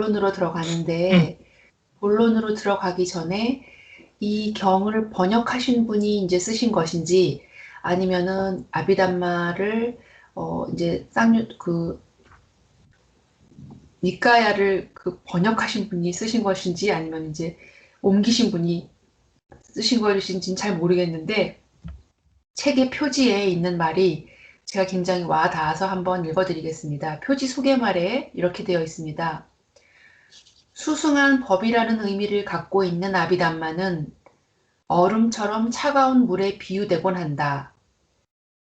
본론으로 들어가는데, 본론으로 들어가기 전에 이 경을 번역하신 분이 이제 쓰신 것인지, 아니면은 아비담마를 이제 니까야를 번역하신 분이 쓰신 것인지, 아니면 이제 옮기신 분이 쓰신 것인지는 잘 모르겠는데, 책의 표지에 있는 말이 제가 굉장히 와 닿아서 한번 읽어드리겠습니다. 표지 소개말에 이렇게 되어 있습니다. 수승한 법이라는 의미를 갖고 있는 아비담마는 얼음처럼 차가운 물에 비유되곤 한다.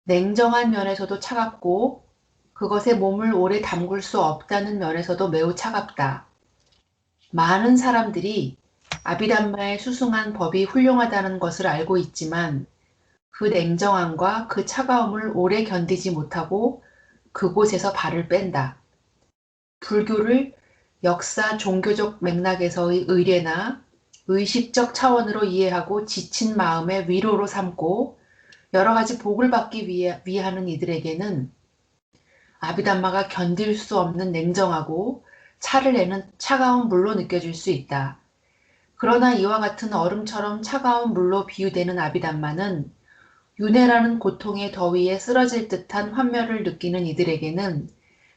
냉정한 면에서도 차갑고 그것에 몸을 오래 담글 수 없다는 면에서도 매우 차갑다. 많은 사람들이 아비담마의 수승한 법이 훌륭하다는 것을 알고 있지만 그 냉정함과 그 차가움을 오래 견디지 못하고 그곳에서 발을 뺀다. 불교를 역사 종교적 맥락에서의 의례나 의식적 차원으로 이해하고 지친 마음의 위로로 삼고 여러 가지 복을 받기 위하는 이들에게는 아비담마가 견딜 수 없는 냉정하고 차를 내는 차가운 물로 느껴질 수 있다. 그러나 이와 같은 얼음처럼 차가운 물로 비유되는 아비담마는 윤회라는 고통의 더위에 쓰러질 듯한 환멸을 느끼는 이들에게는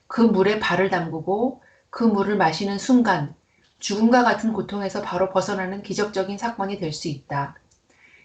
그 물에 발을 담그고 그 물을 마시는 순간 죽음과 같은 고통에서 바로 벗어나는 기적적인 사건이 될 수 있다.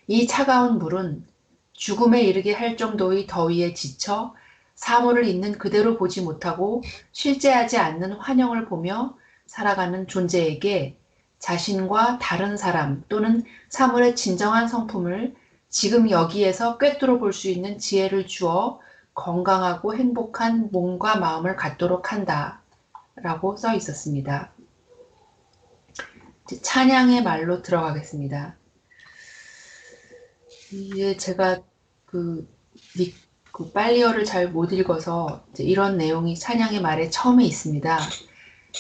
이 차가운 물은 죽음에 이르게 할 정도의 더위에 지쳐 사물을 있는 그대로 보지 못하고 실제하지 않는 환영을 보며 살아가는 존재에게 자신과 다른 사람 또는 사물의 진정한 성품을 지금 여기에서 꿰뚫어 볼 수 있는 지혜를 주어 건강하고 행복한 몸과 마음을 갖도록 한다. 라고 써 있었습니다. 이제 찬양의 말로 들어가겠습니다. 이게 제가 그, 빨리어를 잘 못 읽어서 이런 내용이 찬양의 말에 처음에 있습니다.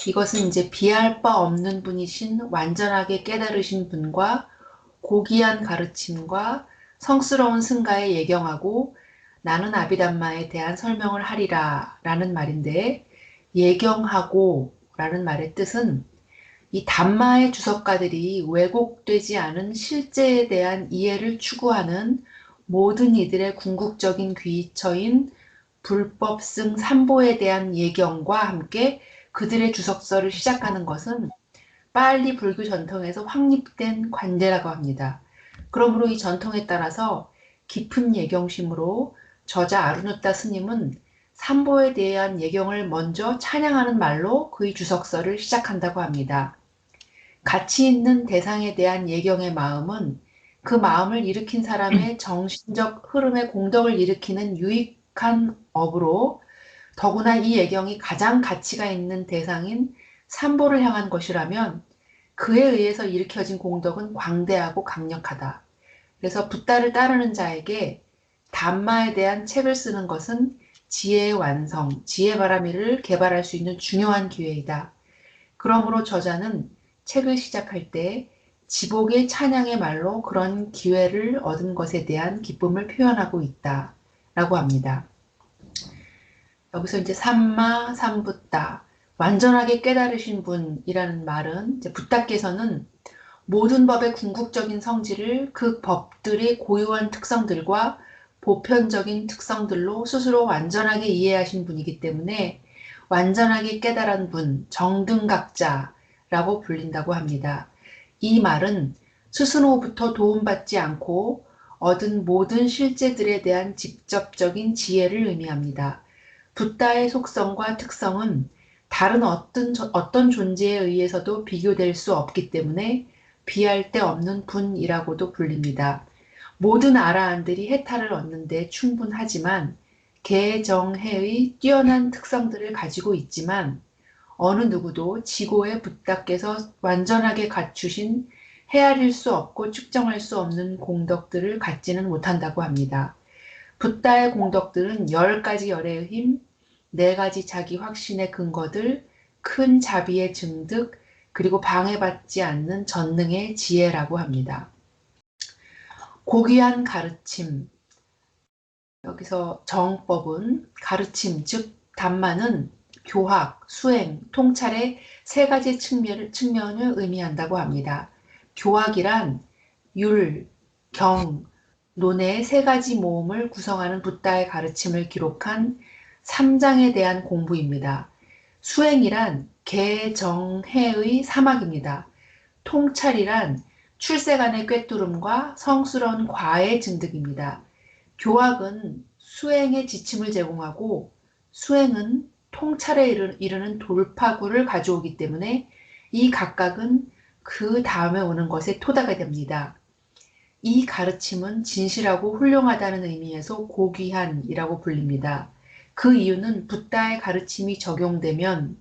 이것은 이제 비할 바 없는 분이신 완전하게 깨달으신 분과 고귀한 가르침과 성스러운 승가에 예경하고 나는 아비담마에 대한 설명을 하리라 라는 말인데, 예경하고 라는 말의 뜻은 이 담마의 주석가들이 왜곡되지 않은 실제에 대한 이해를 추구하는 모든 이들의 궁극적인 귀처인 불법승 삼보에 대한 예경과 함께 그들의 주석서를 시작하는 것은 빨리 불교 전통에서 확립된 관례라고 합니다. 그러므로 이 전통에 따라서 깊은 예경심으로 저자 아르누타 스님은 삼보에 대한 예경을 먼저 찬양하는 말로 그의 주석서를 시작한다고 합니다. 가치 있는 대상에 대한 예경의 마음은 그 마음을 일으킨 사람의 정신적 흐름의 공덕을 일으키는 유익한 업으로, 더구나 이 예경이 가장 가치가 있는 대상인 삼보를 향한 것이라면 그에 의해서 일으켜진 공덕은 광대하고 강력하다. 그래서 붓다를 따르는 자에게 담마에 대한 책을 쓰는 것은 지혜의 완성, 지혜바라미를 개발할 수 있는 중요한 기회이다. 그러므로 저자는 책을 시작할 때 지복의 찬양의 말로 그런 기회를 얻은 것에 대한 기쁨을 표현하고 있다. 라고 합니다. 여기서 이제 삼마, 삼붓다, 완전하게 깨달으신 분이라는 말은 이제 붓다께서는 모든 법의 궁극적인 성질을 그 법들의 고유한 특성들과 보편적인 특성들로 스스로 완전하게 이해하신 분이기 때문에 완전하게 깨달은 분, 정등각자라고 불린다고 합니다. 이 말은 스스로부터 도움받지 않고 얻은 모든 실제들에 대한 직접적인 지혜를 의미합니다. 붓다의 속성과 특성은 다른 어떤 존재에 의해서도 비교될 수 없기 때문에 비할 데 없는 분이라고도 불립니다. 모든 아라한들이 해탈을 얻는 데 충분하지만 개정해의 뛰어난 특성들을 가지고 있지만 어느 누구도 지고의 붓다께서 완전하게 갖추신 헤아릴 수 없고 측정할 수 없는 공덕들을 갖지는 못한다고 합니다. 붓다의 공덕들은 10가지 열의 힘, 4가지 자기 확신의 근거들, 큰 자비의 증득, 그리고 방해받지 않는 전능의 지혜라고 합니다. 고귀한 가르침, 여기서 정법은 가르침, 즉 담마는 교학, 수행, 통찰의 세 가지 측면을 의미한다고 합니다. 교학이란 율, 경, 논의 세 가지 모음을 구성하는 붓다의 가르침을 기록한 3장에 대한 공부입니다. 수행이란 개, 정, 해의 사막입니다. 통찰이란 출세간의 꿰뚫음과 성스러운 과의 증득입니다. 교학은 수행의 지침을 제공하고 수행은 통찰에 이르는 돌파구를 가져오기 때문에 이 각각은 그 다음에 오는 것의 토대가 됩니다. 이 가르침은 진실하고 훌륭하다는 의미에서 고귀한이라고 불립니다. 그 이유는 붓다의 가르침이 적용되면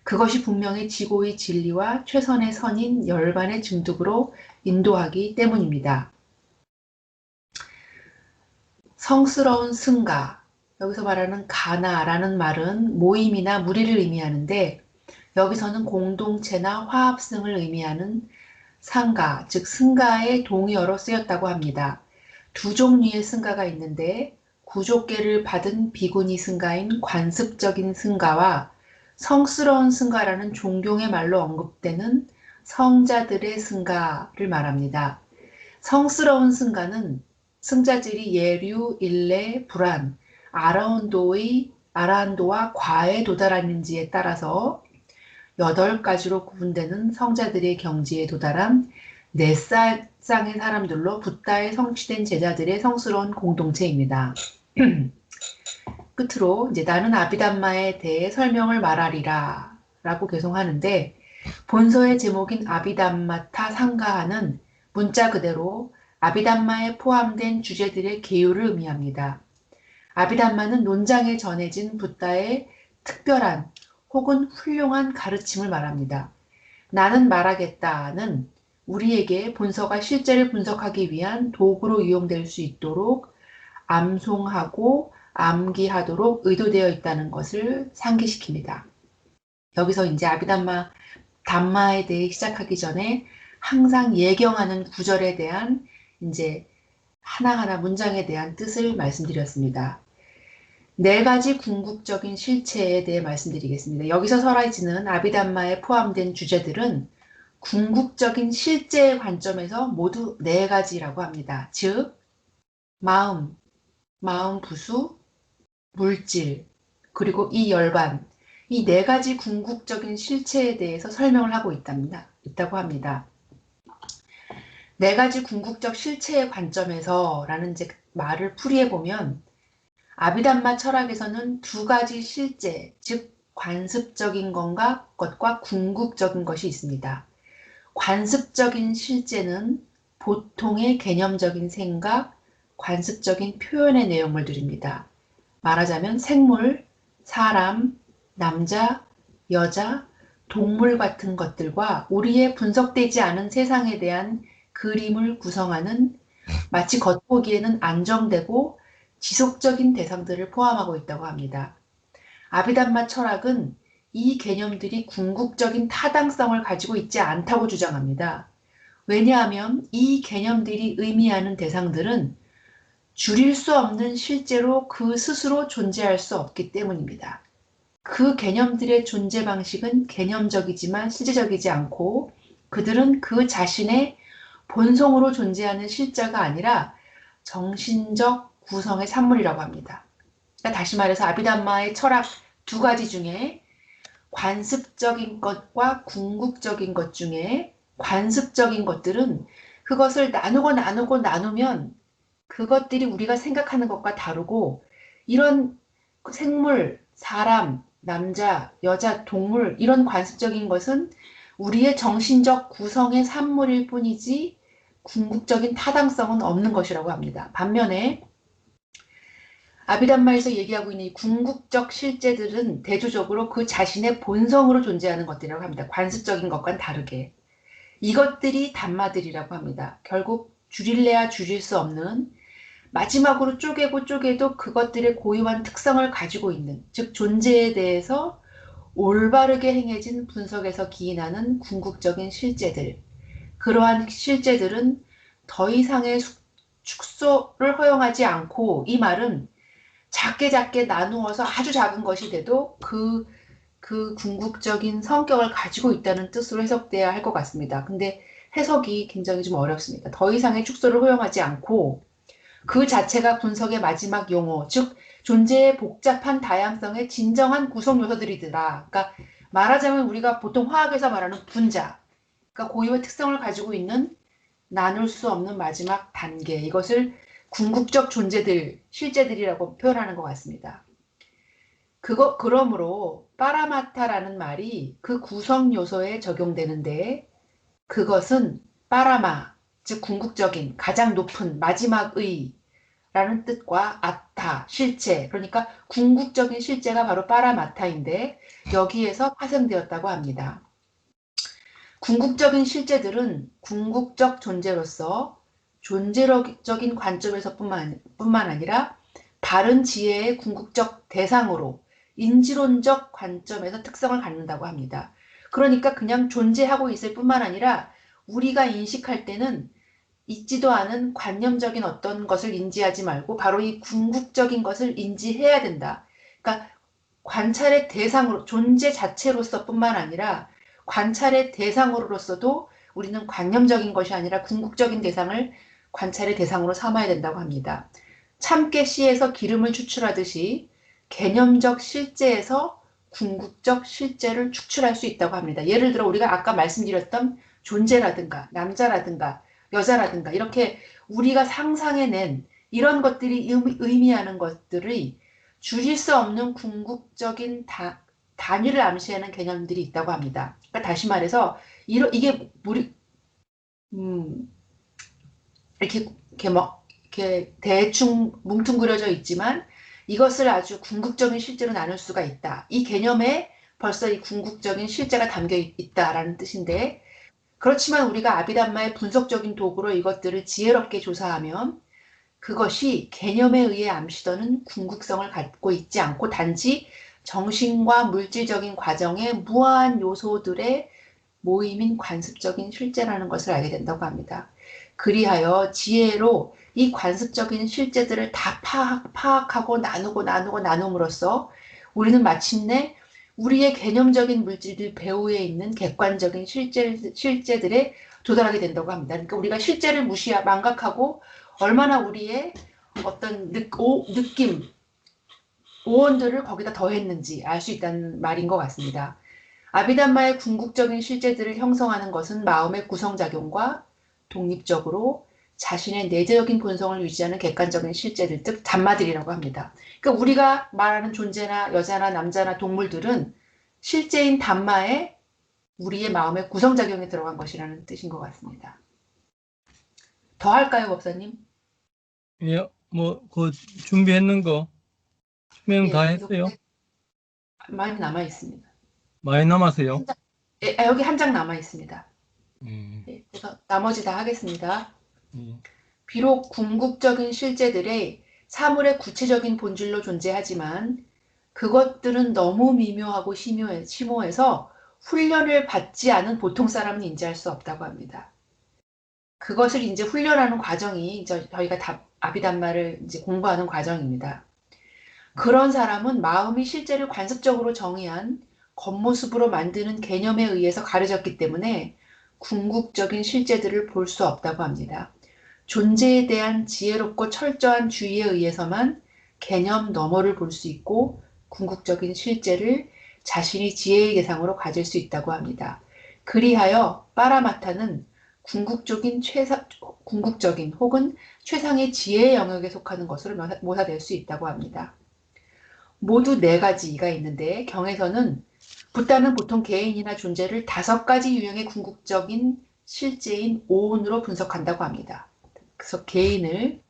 그것이 분명히 지고의 진리와 최선의 선인 열반의 증득으로 인도하기 때문입니다. 성스러운 승가, 여기서 말하는 가나라는 말은 모임이나 무리를 의미하는데 여기서는 공동체나 화합승을 의미하는 상가, 즉 승가의 동의어로 쓰였다고 합니다. 두 종류의 승가가 있는데 구족계를 받은 비구니 승가인 관습적인 승가와 성스러운 승가라는 종경의 말로 언급되는 성자들의 승가를 말합니다. 성스러운 승가는 승자들이 예류, 일레, 불안, 아라한도와 과에 도달하는지에 따라서 8가지로 구분되는 성자들의 경지에 도달한 4쌍의 사람들로 붓다에 성취된 제자들의 성스러운 공동체입니다. 끝으로 이제 나는 아비담마에 대해 설명을 말하리라 라고 개송하는데 본서의 제목인 아비담마타 상가하는 문자 그대로 아비담마에 포함된 주제들의 계율을 의미합니다. 아비담마는 논장에 전해진 붓다의 특별한 혹은 훌륭한 가르침을 말합니다. 나는 말하겠다는 우리에게 본서가 실제를 분석하기 위한 도구로 이용될 수 있도록 암송하고 암기하도록 의도되어 있다는 것을 상기시킵니다. 여기서 이제 담마에 대해 시작하기 전에 항상 예경하는 구절에 대한 이제 하나하나 문장에 대한 뜻을 말씀드렸습니다. 4가지 궁극적인 실체에 대해 말씀드리겠습니다. 여기서 설해지는 아비담마에 포함된 주제들은 궁극적인 실제의 관점에서 모두 4가지라고 합니다. 즉, 마음 부수, 물질, 그리고 이 열반, 이 4가지 궁극적인 실체에 대해서 설명을 하고 있다고 합니다. 4가지 궁극적 실체의 관점에서 라는 이제 말을 풀이해보면 아비담마 철학에서는 2가지 실제, 즉 관습적인 것과 궁극적인 것이 있습니다. 관습적인 실제는 보통의 개념적인 생각, 관습적인 표현의 내용을 드립니다. 말하자면 생물, 사람, 남자, 여자, 동물 같은 것들과 우리의 분석되지 않은 세상에 대한 그림을 구성하는 마치 겉보기에는 안정되고 지속적인 대상들을 포함하고 있다고 합니다. 아비담마 철학은 이 개념들이 궁극적인 타당성을 가지고 있지 않다고 주장합니다. 왜냐하면 이 개념들이 의미하는 대상들은 줄일 수 없는 실제로 그 스스로 존재할 수 없기 때문입니다. 그 개념들의 존재 방식은 개념적이지만 실제적이지 않고 그들은 그 자신의 본성으로 존재하는 실자가 아니라 정신적 구성의 산물이라고 합니다. 그러니까 다시 말해서 아비담마의 철학 2가지 중에 관습적인 것과 궁극적인 것 중에 관습적인 것들은 그것을 나누면 그것들이 우리가 생각하는 것과 다르고 이런 생물, 사람, 남자, 여자, 동물 이런 관습적인 것은 우리의 정신적 구성의 산물일 뿐이지 궁극적인 타당성은 없는 것이라고 합니다. 반면에 아비담마에서 얘기하고 있는 이 궁극적 실제들은 대조적으로 그 자신의 본성으로 존재하는 것들이라고 합니다. 관습적인 것과는 다르게. 이것들이 담마들이라고 합니다. 결국 줄일래야 줄일 수 없는 마지막으로 쪼개도 그것들의 고유한 특성을 가지고 있는, 즉 존재에 대해서 올바르게 행해진 분석에서 기인하는 궁극적인 실제들. 그러한 실제들은 더 이상의 축소를 허용하지 않고 이 말은 작게 나누어서 아주 작은 것이 돼도 그 그 궁극적인 성격을 가지고 있다는 뜻으로 해석돼야 할 것 같습니다. 근데 해석이 굉장히 좀 어렵습니다. 더 이상의 축소를 허용하지 않고 그 자체가 분석의 마지막 용어, 즉 존재의 복잡한 다양성의 진정한 구성 요소들이더라. 그러니까 말하자면 우리가 보통 화학에서 말하는 분자, 그러니까 고유의 특성을 가지고 있는 나눌 수 없는 마지막 단계, 이것을 궁극적 존재들, 실제들이라고 표현하는 것 같습니다. 그러므로 빠라마타라는 말이 그 구성 요소에 적용되는데 그것은 빠라마, 즉 궁극적인, 가장 높은, 마지막의 라는 뜻과 아타, 실체, 그러니까 궁극적인 실제가 바로 빠라마타인데 여기에서 파생되었다고 합니다. 궁극적인 실제들은 궁극적 존재로서 존재적인 관점에서 뿐만 아니라 바른 지혜의 궁극적 대상으로 인지론적 관점에서 특성을 갖는다고 합니다. 그러니까 그냥 존재하고 있을 뿐만 아니라 우리가 인식할 때는 있지도 않은 관념적인 어떤 것을 인지하지 말고 바로 이 궁극적인 것을 인지해야 된다. 그러니까 관찰의 대상으로, 존재 자체로서 뿐만 아니라 관찰의 대상으로서도 우리는 관념적인 것이 아니라 궁극적인 대상을 관찰의 대상으로 삼아야 된다고 합니다. 참깨 씨에서 기름을 추출하듯이 개념적 실제에서 궁극적 실제를 추출할 수 있다고 합니다. 예를 들어 우리가 아까 말씀드렸던 존재라든가 남자라든가 여자라든가 이렇게 우리가 상상해낸 이런 것들이 의미하는 것들이 줄일 수 없는 궁극적인 단위를 암시하는 개념들이 있다고 합니다. 그러니까 다시 말해서 이게 음, 이렇게 대충 뭉뚱그려져 있지만 이것을 아주 궁극적인 실제로 나눌 수가 있다. 이 개념에 벌써 이 궁극적인 실제가 담겨 있다라는 뜻인데 그렇지만 우리가 아비담마의 분석적인 도구로 이것들을 지혜롭게 조사하면 그것이 개념에 의해 암시되는 궁극성을 갖고 있지 않고 단지 정신과 물질적인 과정의 무한 요소들의 모임인 관습적인 실제라는 것을 알게 된다고 합니다. 그리하여 지혜로 이 관습적인 실제들을 다 파악하고 나눔으로써 우리는 마침내 우리의 개념적인 물질들 배후에 있는 객관적인 실제들에 도달하게 된다고 합니다. 그러니까 우리가 실제를 망각하고 얼마나 우리의 어떤 느낌, 오온들을 거기다 더했는지 알 수 있다는 말인 것 같습니다. 아비담마의 궁극적인 실제들을 형성하는 것은 마음의 구성작용과 독립적으로 자신의 내재적인 본성을 유지하는 객관적인 실제들, 즉 담마들이라고 합니다. 그러니까 우리가 말하는 존재나 여자나 남자나 동물들은 실제인 담마에 우리의 마음의 구성작용이 들어간 것이라는 뜻인 것 같습니다. 더 할까요, 법사님? 예, 그 준비했는 거 설명 다 예, 했어요? 많이 남아 있습니다. 많이 남았어요? 여기 한 장 남아 있습니다. 음, 그래서 나머지 다 하겠습니다. 예. 비록 궁극적인 실제들의 사물의 구체적인 본질로 존재하지만 그것들은 너무 미묘하고 심오해서 훈련을 받지 않은 보통 사람은 인지할 수 없다고 합니다. 그것을 이제 훈련하는 과정이 저희가 아비담마를 이제 공부하는 과정입니다. 그런 사람은 마음이 실제를 관습적으로 정의한 겉모습으로 만드는 개념에 의해서 가려졌기 때문에 궁극적인 실제들을 볼 수 없다고 합니다. 존재에 대한 지혜롭고 철저한 주의에 의해서만 개념 너머를 볼 수 있고 궁극적인 실제를 자신이 지혜의 대상으로 가질 수 있다고 합니다. 그리하여 빠라마타는 궁극적인 혹은 최상의 지혜의 영역에 속하는 것으로 묘사될 수 있다고 합니다. 모두 네 가지가 있는데 경에서는 붓다는 보통 개인이나 존재를 5가지 유형의 궁극적인 실제인 오온으로 분석한다고 합니다. 그래서 개인을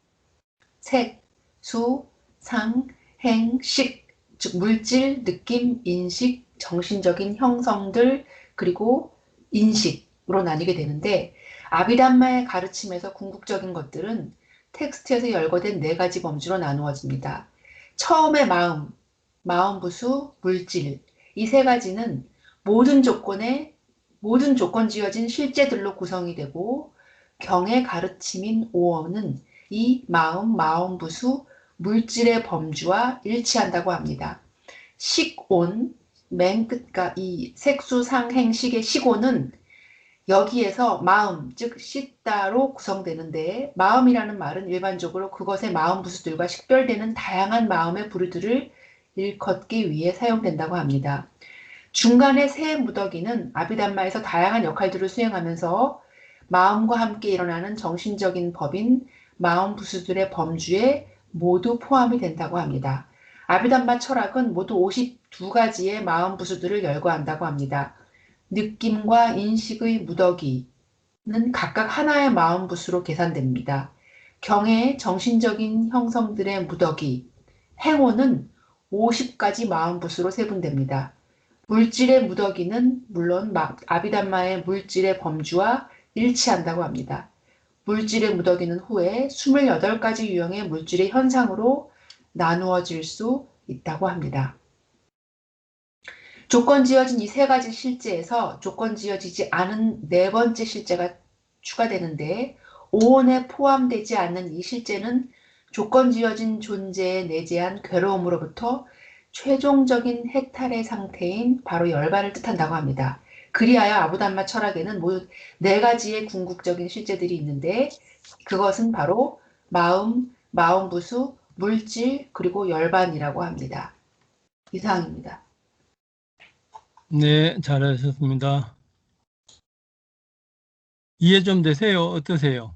색, 수, 상, 행, 식, 즉 물질, 느낌, 인식, 정신적인 형성들, 그리고 인식으로 나뉘게 되는데 아비담마의 가르침에서 궁극적인 것들은 텍스트에서 열거된 4가지 범주로 나누어집니다. 처음에 마음 부수, 물질, 이 3가지는 모든 조건 지어진 실제들로 구성이 되고 경의 가르침인 오어는 이 마음부수, 물질의 범주와 일치한다고 합니다. 식온, 맨 끝과 이 색수상행식의 시고는 여기에서 마음, 즉 씻다로 구성되는데 마음이라는 말은 일반적으로 그것의 마음 부수들과 식별되는 다양한 마음의 부류들을 일컫기 위해 사용된다고 합니다. 중간에 세 무더기는 아비담마에서 다양한 역할들을 수행하면서 마음과 함께 일어나는 정신적인 법인 마음 부수들의 범주에 모두 포함이 된다고 합니다. 아비담마 철학은 모두 52가지의 마음 부수들을 열거한다고 합니다. 느낌과 인식의 무더기는 각각 하나의 마음 부수로 계산됩니다. 경의 정신적인 형성들의 무더기, 행호는 50가지 마음 부수로 세분됩니다. 물질의 무더기는 물론 아비담마의 물질의 범주와 일치한다고 합니다. 물질의 무더기는 후에 28가지 유형의 물질의 현상으로 나누어질 수 있다고 합니다. 조건지어진 이 세 가지 실제에서 조건지어지지 않은 네 번째 실제가 추가되는데 오온에 포함되지 않는 이 실제는 조건지어진 존재에 내재한 괴로움으로부터 최종적인 해탈의 상태인 바로 열반을 뜻한다고 합니다. 그리하여 아부담마 철학에는 모두 네 가지의 궁극적인 실제들이 있는데 그것은 바로 마음, 마음부수, 물질, 그리고 열반이라고 합니다. 이상입니다. 네, 잘하셨습니다. 이해 좀 되세요? 어떠세요?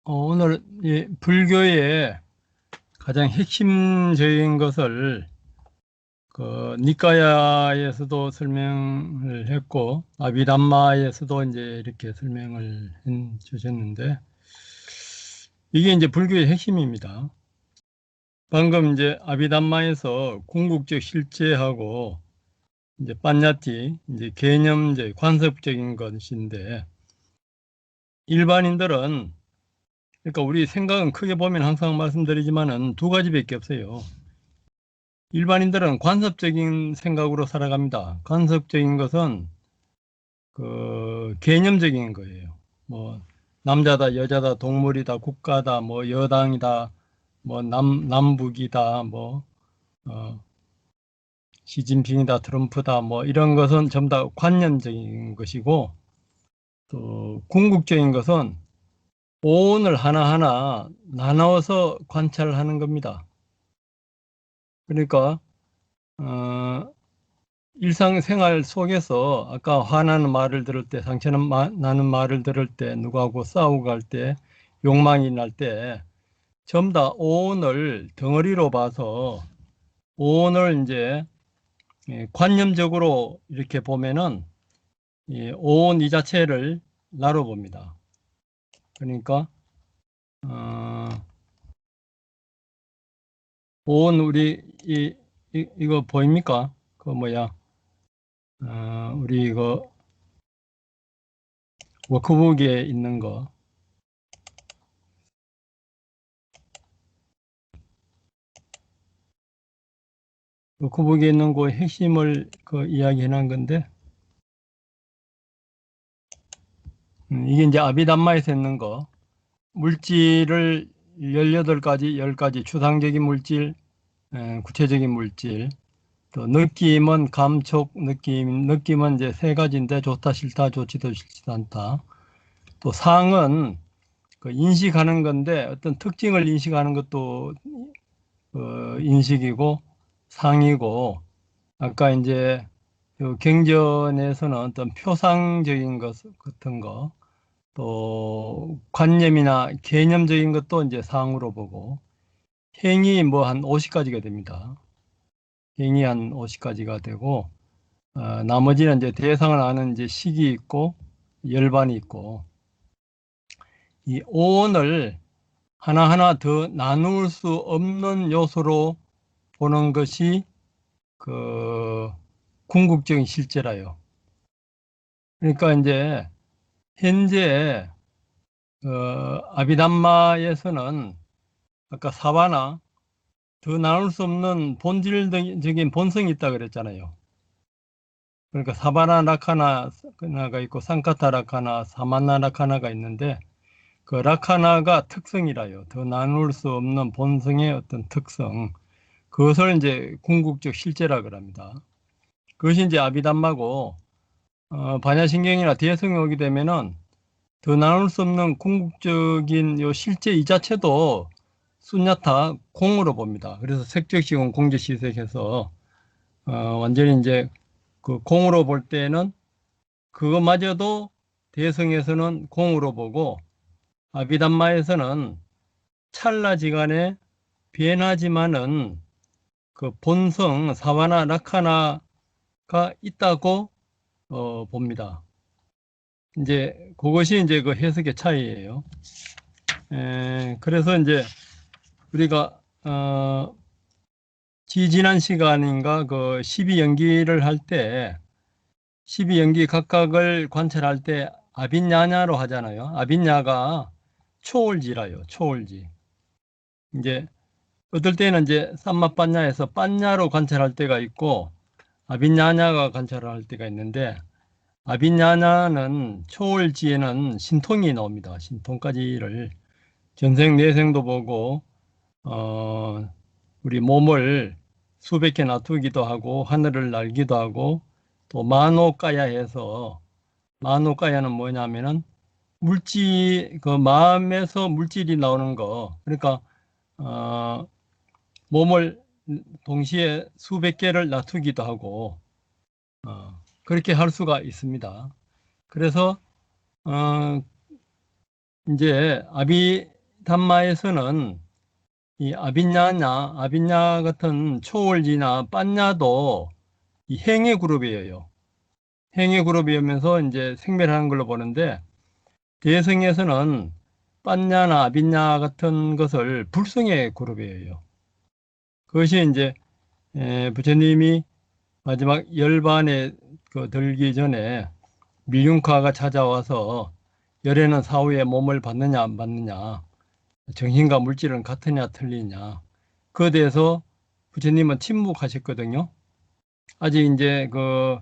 오늘 불교의 가장 핵심적인 것을 그 니까야에서도 설명을 했고 아비담마에서도 이제 이렇게 설명을 해 주셨는데 이게 이제 불교의 핵심입니다. 방금 이제 아비담마에서 궁극적 실제하고 이제 빤야티 이제 개념적 관습적인 것인데 일반인들은 그러니까 우리 생각은 크게 보면 항상 말씀드리지만은 두 가지밖에 없어요. 일반인들은 관습적인 생각으로 살아갑니다. 관습적인 것은 그 개념적인 거예요. 뭐 남자다, 여자다, 동물이다, 국가다, 뭐 여당이다, 뭐 남북이다, 뭐 시진핑이다, 트럼프다, 뭐 이런 것은 전부 다 관념적인 것이고 또 궁극적인 것은 오온을 하나하나 나눠서 관찰하는 겁니다. 그러니까 일상생활 속에서 아까 화나는 말을 들을 때, 상처나는 말을 들을 때, 누구하고 싸우고 할 때, 욕망이 날 때 전부 다 오온을 덩어리로 봐서 오온을 이제 관념적으로 이렇게 보면은 오온 이 자체를 나눠 봅니다. 그러니까 오온 우리 이거 보입니까? 그 뭐야? 우리 이거 워크북에 있는 거. 워크북에 있는 그 핵심을 그 이야기해 놓은 건데 이게 이제 아비담마에서 있는 거. 물질을 18가지, 10가지 추상적인 물질, 구체적인 물질, 또 느낌은 감촉, 느낌은 이제 세 가지인데 좋다, 싫다, 좋지도 싫지도 않다. 또 상은 그 인식하는 건데 어떤 특징을 인식하는 것도 인식이고 상이고 아까 이제 경전에서는 어떤 표상적인 것 같은 거 또 관념이나 개념적인 것도 이제 상으로 보고 행이 뭐 한 50가지가 됩니다. 행이 한 50가지가 되고 나머지는 이제 대상을 아는 이제 식이 있고 열반이 있고 이 오온을 하나하나 더 나눌 수 없는 요소로 보는 것이 그 궁극적인 실제라요. 그러니까 이제 현재 아비담마에서는 아까 사바나 더 나눌 수 없는 본질적인 본성이 있다 그랬잖아요. 그러니까 사바나 라카나가 있고 산카타 라카나, 사만나 라카나가 있는데 그 라카나가 특성이라요. 더 나눌 수 없는 본성의 어떤 특성. 그것을 이제 궁극적 실제라 그럽니다. 그것이 이제 아비담마고, 반야신경이나 대성이 오게 되면은 더 나눌 수 없는 궁극적인 요 실제 이 자체도 순야타 공으로 봅니다. 그래서 색적시공 공제시색해서 완전히 이제 그 공으로 볼 때는 그것마저도 대성에서는 공으로 보고 아비담마에서는 찰나지간에 변하지만은 그 본성 사바나 라카나가 있다고 봅니다. 이제 그것이 이제 그 해석의 차이예요. 그래서 이제 우리가 지난 시간인가 그 12연기를 할 때 12연기 각각을 관찰할 때 아빈야냐로 하잖아요. 아빈야가 초월지라요. 초월지. 이제 어떨 때는 이제 쌈마빤냐에서 빤냐로 관찰할 때가 있고 아빈야냐가 관찰할 때가 있는데 아빈야냐는 초월지에는 신통이 나옵니다. 신통까지를 전생 내생도 보고 우리 몸을 수백 개 놔두기도 하고 하늘을 날기도 하고 또 마노까야해서 마노까야는 뭐냐면은 물질 그 마음에서 물질이 나오는 거 그러니까 몸을 동시에 수백 개를 놔두기도 하고 그렇게 할 수가 있습니다. 그래서 이제 아비담마에서는 이 아빈냐 같은 초월지나 빤냐도 이 행의 그룹이에요. 행의 그룹이면서 이제 생멸하는 걸로 보는데 대성에서는 빤냐나 아빈냐 같은 것을 불성의 그룹이에요. 그것이 이제 부처님이 마지막 열반에 들기 전에 밀륜카가 찾아와서 열에는 사후에 몸을 받느냐 안 받느냐 정신과 물질은 같으냐 틀리냐 그에 대해서 부처님은 침묵하셨거든요. 아직 이제 그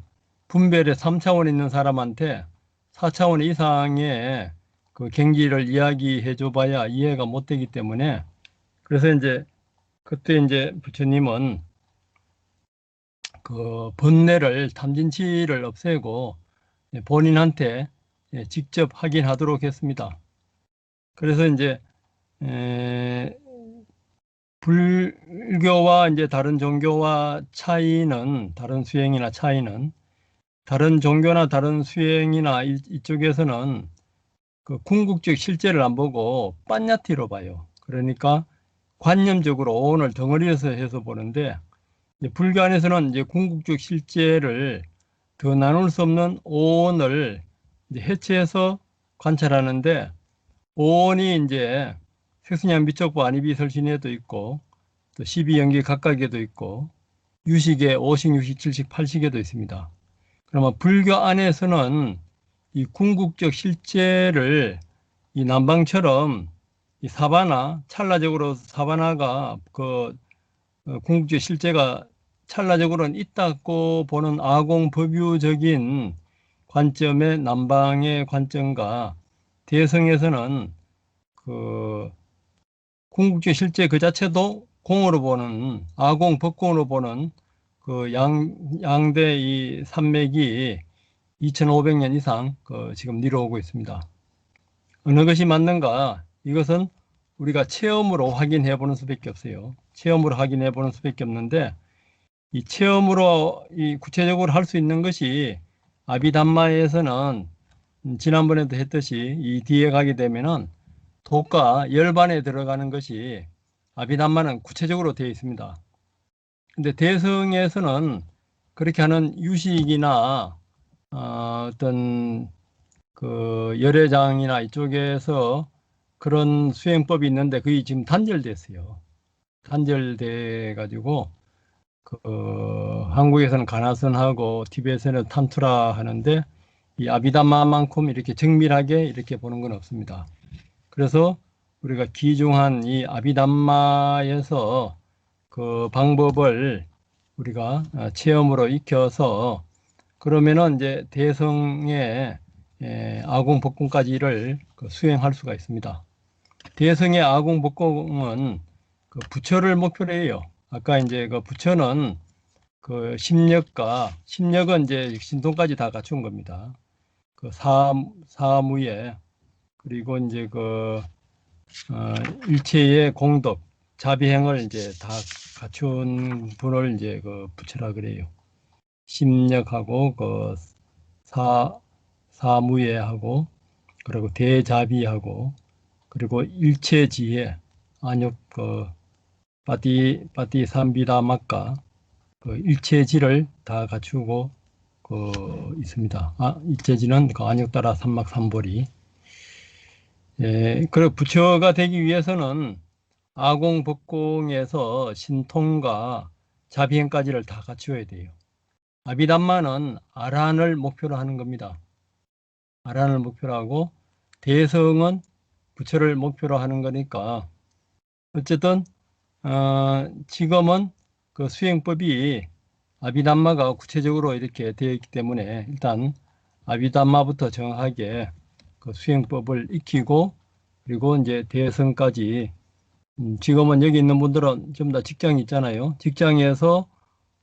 분별의 3차원에 있는 사람한테 4차원 이상의 그 경지를 이야기해 줘봐야 이해가 못 되기 때문에 그래서 이제 그때 이제 부처님은 그 번뇌를 탐진치를 없애고 본인한테 직접 확인하도록 했습니다. 그래서 이제 불교와 이제 다른 종교와 차이는 다른 수행이나 차이는 다른 종교나 다른 수행이나 이쪽에서는 그 궁극적 실제를 안 보고 빤야티로 봐요. 그러니까 관념적으로 오온을 덩어리에서 해서 보는데 불교 안에서는 이제 궁극적 실제를 더 나눌 수 없는 오온을 이제 해체해서 관찰하는데 오온이 이제 색순양 미촉부 안이비 설신에도 있고 또 12연기 각각에도 있고 유식에 5식, 6식, 7식, 8식에도 있습니다. 그러면 불교 안에서는 이 궁극적 실제를 이 남방처럼 이 사바나 찰나적으로 사바나가 그 궁극적 실제가 찰나적으로는 있다고 보는 아공법유적인 관점의 남방의 관점과 대성에서는 그 궁극적 실제 그 자체도 공으로 보는 아공 법공으로 보는 그 양대 이 산맥이 2500년 이상 지금 내려오고 있습니다. 어느 것이 맞는가? 이것은 우리가 체험으로 확인해 보는 수밖에 없어요. 체험으로 확인해 보는 수밖에 없는데 이 체험으로 이 구체적으로 할 수 있는 것이 아비담마에서는 지난번에도 했듯이 이 뒤에 가게 되면은 도가 열반에 들어가는 것이 아비담마는 구체적으로 되어 있습니다. 근데 대성에서는 그렇게 하는 유식이나 어떤 그 열애장이나 이쪽에서 그런 수행법이 있는데 그게 지금 단절됐어요. 단절돼 가지고 한국에서는 가나선하고 티베트에서는 탄투라 하는데 이 아비담마만큼 이렇게 정밀하게 이렇게 보는 건 없습니다. 그래서 우리가 귀중한 이 아비담마에서 그 방법을 우리가 체험으로 익혀서 그러면은 이제 대성에 아공복공까지를 수행할 수가 있습니다. 대성의 아공복공은 그 부처를 목표로 해요. 아까 이제 그 부처는 그 심력은 이제 신통까지 다 갖춘 겁니다. 그 사무예, 그리고 이제 일체의 공덕, 자비행을 이제 다 갖춘 분을 이제 그 부처라 그래요. 심력하고 사무예하고, 그리고 대자비하고, 그리고 일체지혜, 안욕 파티삼비다마까, 일체지를 다 갖추고 있습니다. 일체지는 안욕따라 삼막삼보리. 그리고 부처가 되기 위해서는 아공복공에서 신통과 자비행까지를 다 갖추어야 돼요. 아비담마는 아라한을 목표로 하는 겁니다. 아라한을 목표로 하고, 대성은 부처를 목표로 하는 거니까, 어쨌든 지금은 그 수행법이 아비담마가 구체적으로 이렇게 되어 있기 때문에 일단 아비담마부터 정확하게 그 수행법을 익히고, 그리고 이제 대성까지, 지금은 여기 있는 분들은 좀 다 직장이 있잖아요. 직장에서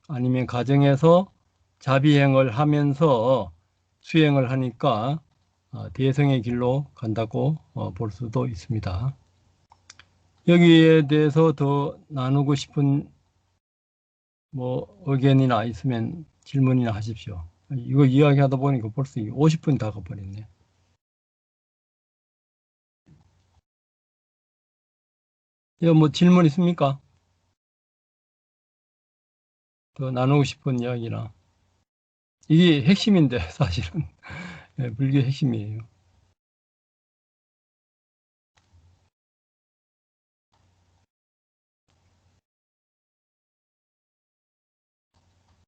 아니면 가정에서 자비행을 하면서 수행을 하니까 대성의 길로 간다고 볼 수도 있습니다. 여기에 대해서 더 나누고 싶은 의견이나 있으면 질문이나 하십시오. 이거 이야기하다 보니까 벌써 50분 다 가버렸네. 이거 질문 있습니까? 더 나누고 싶은 이야기나. 이게 핵심인데 사실은 불교의 핵심이에요.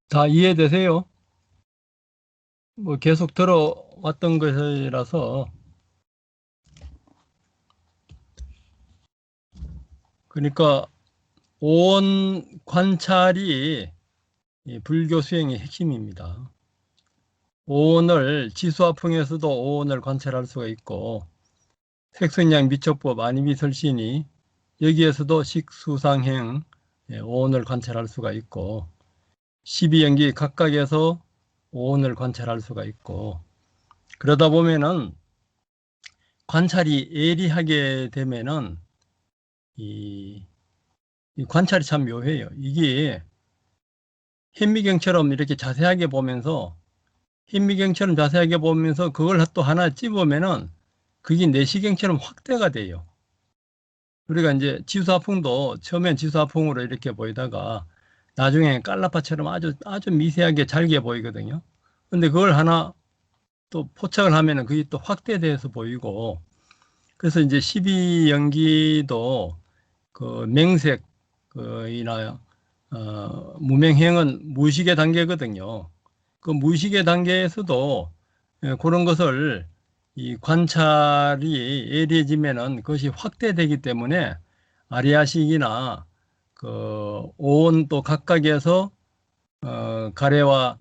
다 이해되세요? 계속 들어왔던 것이라서. 그러니까 오온 관찰이 이 불교 수행의 핵심입니다. 오온을 지수화풍에서도 오온을 관찰할 수가 있고, 색성량 미처법 아니미설신이 여기에서도 식수상행 오온을 관찰할 수가 있고, 12연기 각각에서 오온을 관찰할 수가 있고, 그러다 보면은 관찰이 예리하게 되면은 이 관찰이 참 묘해요. 이게 현미경처럼 이렇게 자세하게 보면서 그걸 또 하나 찝으면은 그게 내시경처럼 확대가 돼요. 우리가 이제 지수화풍도 처음엔 지수화풍으로 이렇게 보이다가 나중에 깔라파처럼 아주 미세하게 잘게 보이거든요. 근데 그걸 하나 또 포착을 하면은 그게 또 확대돼서 보이고, 그래서 이제 12연기도 그 맹색 이나 무명행은 무의식의 단계거든요. 그 무의식의 단계에서도 그런 것을 이 관찰이 예리해지면은 그것이 확대되기 때문에 아리아식이나 그 오온 또 각각에서 가래와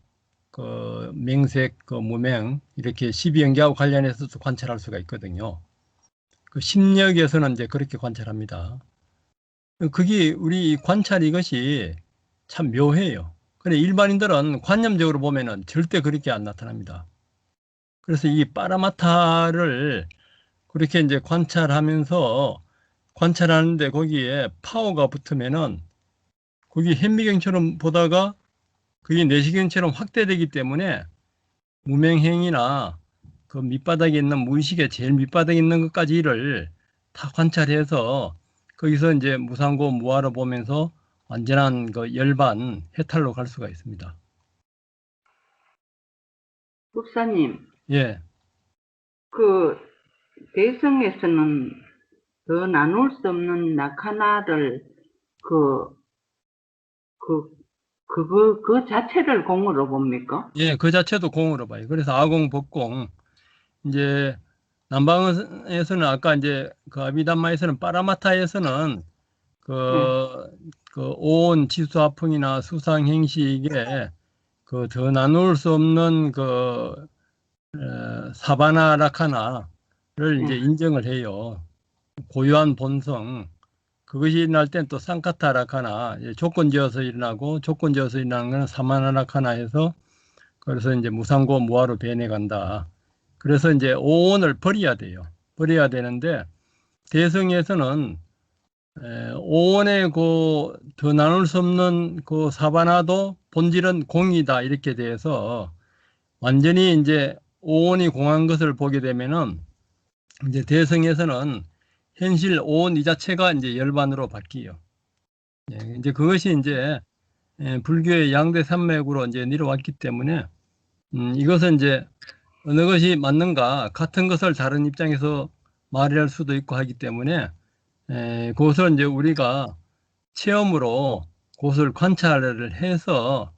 그 맹색, 그 무명 이렇게 12연기하고 관련해서도 관찰할 수가 있거든요. 그 심력에서는 이제 그렇게 관찰합니다. 그게 우리 관찰 이것이 참 묘해요. 근데 일반인들은 관념적으로 보면은 절대 그렇게 안 나타납니다. 그래서 이 빠라마타를 그렇게 이제 관찰하는데 거기에 파워가 붙으면은 거기 현미경처럼 보다가 그게 내시경처럼 확대되기 때문에 무명행이나 그 밑바닥에 있는 무의식의 제일 밑바닥에 있는 것까지를 다 관찰해서 거기서 이제 무상고 무아로 보면서 완전한 그 열반 해탈로 갈 수가 있습니다. 목사님, 예. 그 대성에서는 더 나눌 수 없는 낙하나를 그 자체를 공으로 봅니까? 예, 그 자체도 공으로 봐요. 그래서 아공, 법공, 이제 남방에서는 아까 이제 그 아비담마에서는 파라마타에서는 그 온 지수화풍이나 수상행식에 그 더 나눌 수 없는 그 사바나 라카나를 이제 예. 인정을 해요. 고유한 본성. 그것이 일어날 땐 또 산카타 라카나, 조건지어서 일어나고, 조건지어서 일어나는 것은 사마나 라카나에서, 그래서 이제 무상고 무아로 변해간다. 그래서 이제 오온을 버려야 돼요. 버려야 되는데, 대성에서는 오온의 그 더 나눌 수 없는 그 사바나도 본질은 공이다 이렇게 돼서 완전히 이제 오온이 공한 것을 보게 되면은 이제 대성에서는 현실 오온 이 자체가 이제 열반으로 바뀌어요. 예, 이제 그것이 이제 불교의 양대 산맥으로 이제 내려왔기 때문에 이것은 이제 어느 것이 맞는가 같은 것을 다른 입장에서 말할 수도 있고 하기 때문에 그것을 이제 우리가 체험으로 그것을 관찰을 해서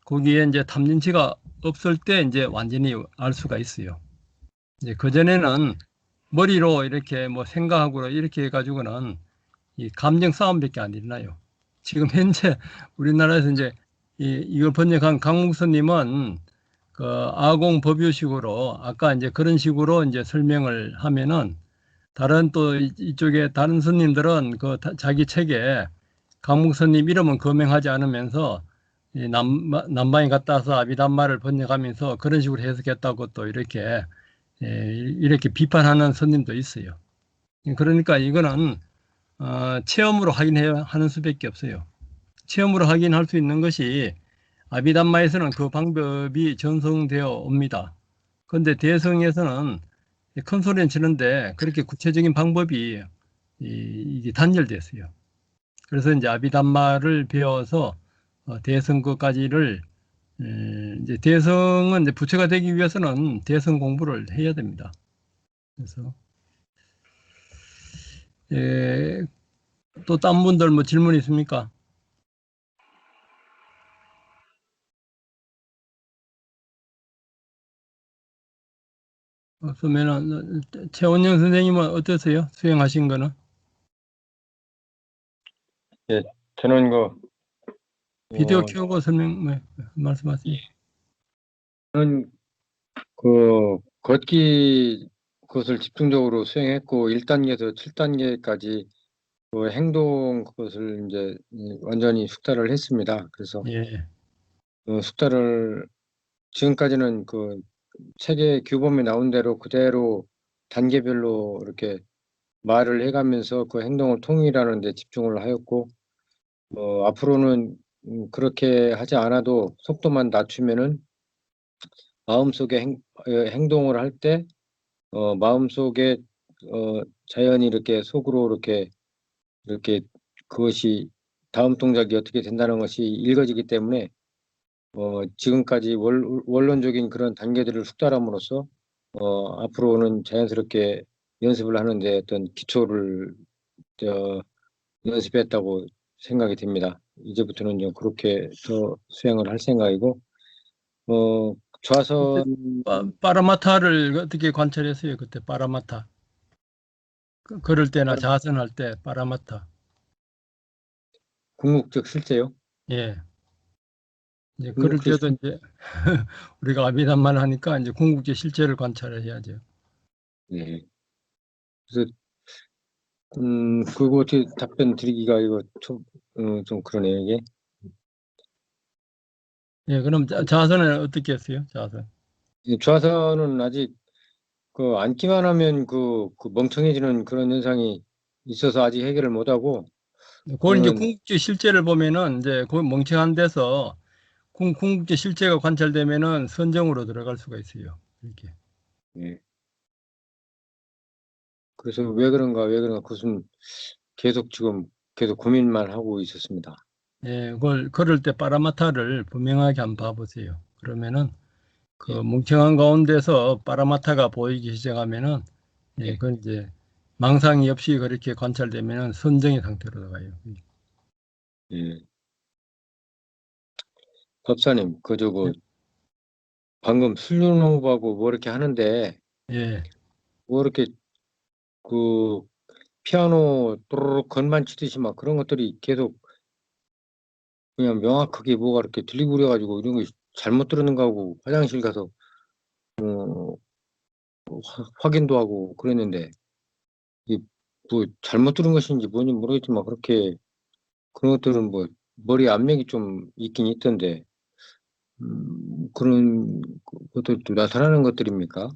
거기에 이제 탐진치가 없을 때 이제 완전히 알 수가 있어요. 이제 그전에는 머리로 이렇게 뭐 생각하고 이렇게 해가지고는 이 감정 싸움밖에 안 일어나요. 지금 현재 우리나라에서 이제 이걸 번역한 강묵선님은 그 아공 법유식으로 아까 이제 그런 식으로 이제 설명을 하면은 다른 또 이쪽에 다른 스님들은 그 자기 책에 강묵선님 이름은 거명하지 않으면서 이 남방에 갔다 와서 아비담마를 번역하면서 그런 식으로 해석했다고 또 이렇게 비판하는 스님도 있어요. 그러니까 이거는 체험으로 하는 수밖에 없어요. 체험으로 확인할 수 있는 것이 아비담마에서는 그 방법이 전송되어 옵니다. 그런데 대성에서는 큰 소리는 치는데 그렇게 구체적인 방법이 이게 단절됐어요. 그래서 이제 아비담마를 배워서 대성 것까지를 이제 대성은 이제 부처가 되기 위해서는 대성 공부를 해야 됩니다. 그래서 또 딴 분들 뭐 질문 있습니까? 없으면은 최원영 선생님은 어떠세요? 수행하신 거는? 예, 저는 비디오 어, 켜고 말씀하세요. 저는 걷기 그것을 집중적으로 수행했고 1단계에서 7단계까지 그 행동 그것을 이제 완전히 숙달을 했습니다. 그래서 예, 숙달을 지금까지는 그 책의 규범에 나온 대로 그대로 단계별로 이렇게 말을 해가면서 그 행동을 통일하는 데 집중을 하였고 앞으로는 그렇게 하지 않아도 속도만 낮추면은 마음속에 행동을 할 때 마음속에 자연히 이렇게 속으로 이렇게 그것이 다음 동작이 어떻게 된다는 것이 읽어지기 때문에 지금까지 원론적인 그런 단계들을 숙달함으로써 앞으로는 자연스럽게 연습을 하는데 어떤 기초를 어, 연습했다고 생각이 됩니다. 이제부터는 좀 그렇게 더 수행을 할 생각이고 좌선 파라마타를 어떻게 관찰했어요? 그때 파라마타. 걸을 때나 자선할 때 파라마타. 궁극적 실제요. 예. 이제 그럴 궁극적 때도 이제 우리가 아비담만 하니까 이제 궁극적 실제를 관찰해야죠. 네. 그래서 그거 어떻게 답변 드리기가 이거 좀 그러네요 이게. 예, 그럼 자선은 어떻게 했어요? 자선. 이 좌선은 아직 앉기만 하면 그 멍청해지는 그런 현상이 있어서 아직 해결을 못하고 그걸 이제 저는 궁극적 실제를 보면은 이제 그 멍청한 데서 궁극적 실제가 관찰되면은 선정으로 들어갈 수가 있어요. 이렇게. 예. 그래서 왜 그런가 그것은 지금 계속 고민만 하고 있었습니다. 예, 그걸 걸을 때 파라마타를 분명하게 한번 봐보세요. 그러면은 그 예. 멍청한 가운데서 파라마타가 보이기 시작하면은 예, 예. 그건 이제 망상이 없이 그렇게 관찰되면은 선정의 상태로 들어가요. 예. 법사님 예, 방금 술루노브하고 뭐 이렇게 하는데 예. 뭐 이렇게 그 피아노 또르륵 건반 치듯이 막 그런 것들이 계속 그냥 명확하게 뭐가 이렇게 들리고 그래가지고 이런 거 잘못 들었는 거하고 화장실 가서 어, 확인도 하고 그랬는데 이 뭐 잘못 들은 것인지 뭔지 모르겠지만 그렇게 그런 것들은 뭐 머리 압력이 좀 있긴 있던데 그런 것들도 나타나는 것들입니까?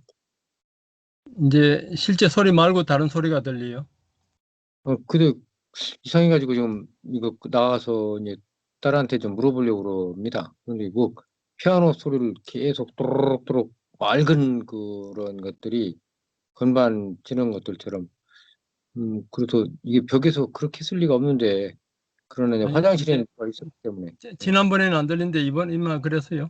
이제 실제 소리 말고 다른 소리가 들려요. 근데 이상해가지고 지금 이거 나가서 이제 딸한테 좀 물어보려고 그럽니다. 근데 뭐 피아노 소리를 계속 또록또록 맑은 그런 것들이 건반 치는 것들처럼 그래서 이게 벽에서 그렇게 쓸 리가 없는데 그러나 이제 아니, 화장실에는 뭐가 있었기 때문에 예. 지난번에는 안 들리는데 이번만 그랬어요.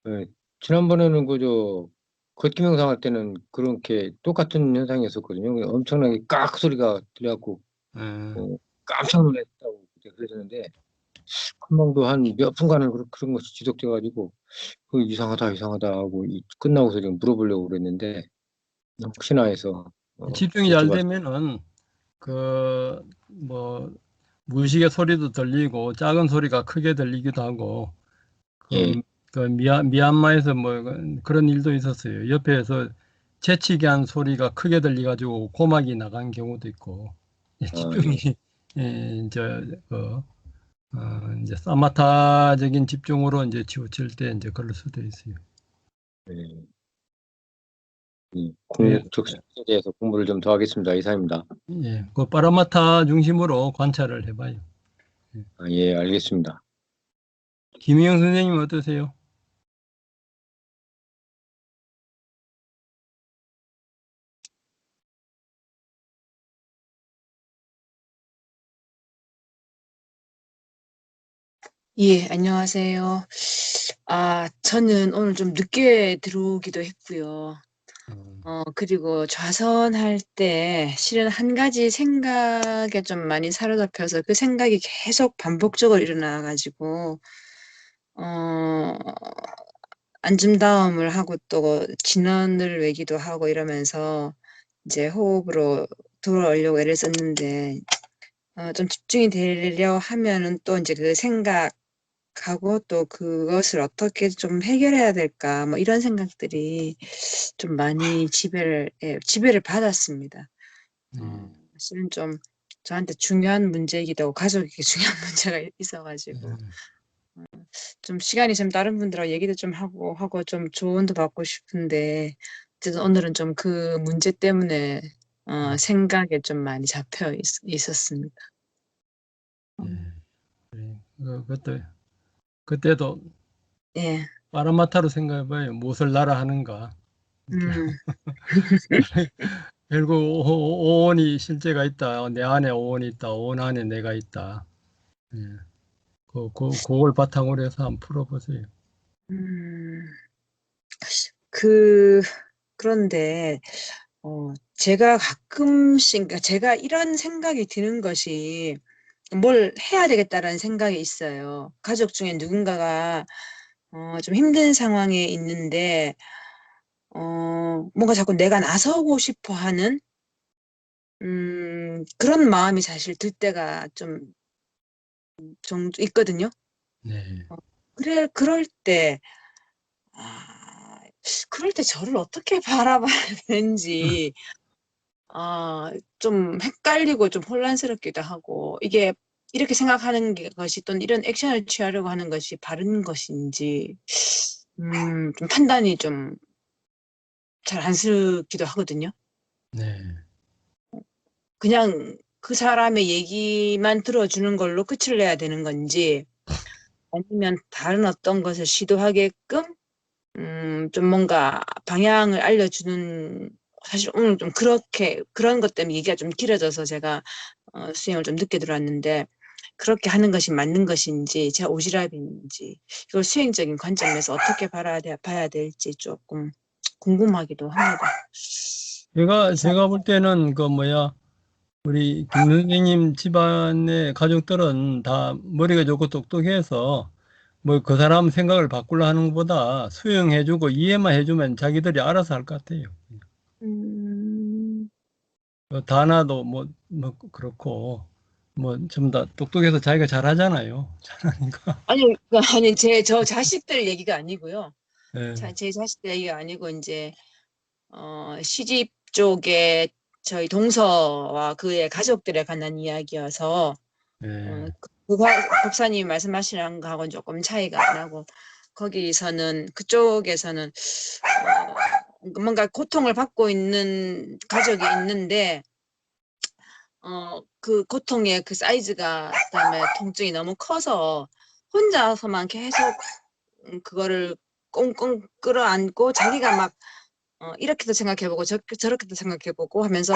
예. 지난번에는 그저 걷기명상 할 때는 그렇게 똑같은 현상이었었거든요. 엄청나게 깍 소리가 들려갖고 예. 깜짝 놀랐다고 그때 그러셨는데 금방도 한 몇 분간은 그런 것이 지속돼가지고 그 이상하다 이상하다 하고 끝나고서 지금 물어보려고 그랬는데 혹시나 해서 집중이 잘 여쭤봤어요. 되면은 그 뭐 무의식의 소리도 들리고 작은 소리가 크게 들리기도 하고 예. 그 미얀마에서 뭐 그런 일도 있었어요. 옆에서 재치기 한 소리가 크게 들려가지고 고막이 나간 경우도 있고 집중이 예. 이제 이제 사마타적인 집중으로 이제 치우칠 때 이제 그럴 수도 있어요. 예. 이 예, 궁극적 신체에 대해서 공부를 좀 더 하겠습니다. 이상입니다. 예, 그 파라마타 중심으로 관찰을 해봐요. 예, 알겠습니다. 김희영 선생님 어떠세요? 예, 안녕하세요. 저는 오늘 좀 늦게 들어오기도 했고요. 그리고 좌선할 때 실은 한 가지 생각에 좀 많이 사로잡혀서 그 생각이 계속 반복적으로 일어나가지고, 어, 앉은 다음을 하고 또 진원을 외기도 하고 이러면서 이제 호흡으로 돌아오려고 애를 썼는데, 좀 집중이 되려 하면은 또 이제 그 생각하고 또 그것을 어떻게 좀 해결해야 될까, 뭐 이런 생각들이 좀 많이 지배를 받았습니다. 사실은 좀 저한테 중요한 문제이기도 하고 가족에게 중요한 문제가 있어가지고 좀 시간이 좀 다른 분들하고 얘기도 좀 하고 좀 조언도 받고 싶은데 어쨌든 오늘은 좀 그 문제 때문에 생각에 좀 많이 잡혀 있었습니다. 예, 그때도 예. 파라마타로 생각해봐요. 무엇을 나라 하는가. 음. 결국 오온이 실제가 있다. 내 안에 오온이 있다. 오온 안에 내가 있다. 예. 그걸 바탕으로 해서 한번 풀어보세요. 음. 그런데 제가 가끔씩, 그러니까 제가 이런 생각이 드는 것이 뭘 해야 되겠다라는 생각이 있어요. 가족 중에 누군가가 좀 힘든 상황에 있는데 뭔가 자꾸 내가 나서고 싶어 하는 그런 마음이 사실 들 때가 좀 있거든요. 네. 그럴 때 아, 그럴 때 저를 어떻게 바라봐야 되는지 좀 헷갈리고 좀 혼란스럽기도 하고, 이게 이렇게 생각하는 것이 또는 이런 액션을 취하려고 하는 것이 바른 것인지, 좀 판단이 좀 잘 안 서기도 하거든요. 네. 그냥 그 사람의 얘기만 들어주는 걸로 끝을 내야 되는 건지, 아니면 다른 어떤 것을 시도하게끔, 좀 뭔가 방향을 알려주는, 사실 오늘 좀 그런 것 때문에 얘기가 좀 길어져서 제가 수행을 좀 늦게 들어왔는데, 그렇게 하는 것이 맞는 것인지, 제가 오지랖인지, 이걸 수행적인 관점에서 어떻게 봐야 될지 조금 궁금하기도 합니다. 제가 볼 때는 우리 김 선생님 집안의 가족들은 다 머리가 좋고 똑똑해서 뭐 그 사람 생각을 바꾸려 하는 것보다 수용해주고 이해만 해주면 자기들이 알아서 할 것 같아요. 음, 다나도 그렇고 뭐 좀 다 똑똑해서 자기가 잘하잖아요. 잘하니까. 아니 저 자식들 얘기가 아니고요. 예. 제 자식들 얘기가 아니고 이제 시집 쪽에 저희 동서와 그의 가족들에 관한 이야기여서 예. 목사님 말씀하시는 거하고는 조금 차이가 나고 거기서는 그쪽에서는 뭔가 고통을 받고 있는 가족이 있는데 그 고통의 그 사이즈가 그다음에 통증이 너무 커서 혼자서만 계속 그거를 꽁꽁 끌어안고 자기가 막 이렇게도 생각해보고 저렇게도 생각해보고 하면서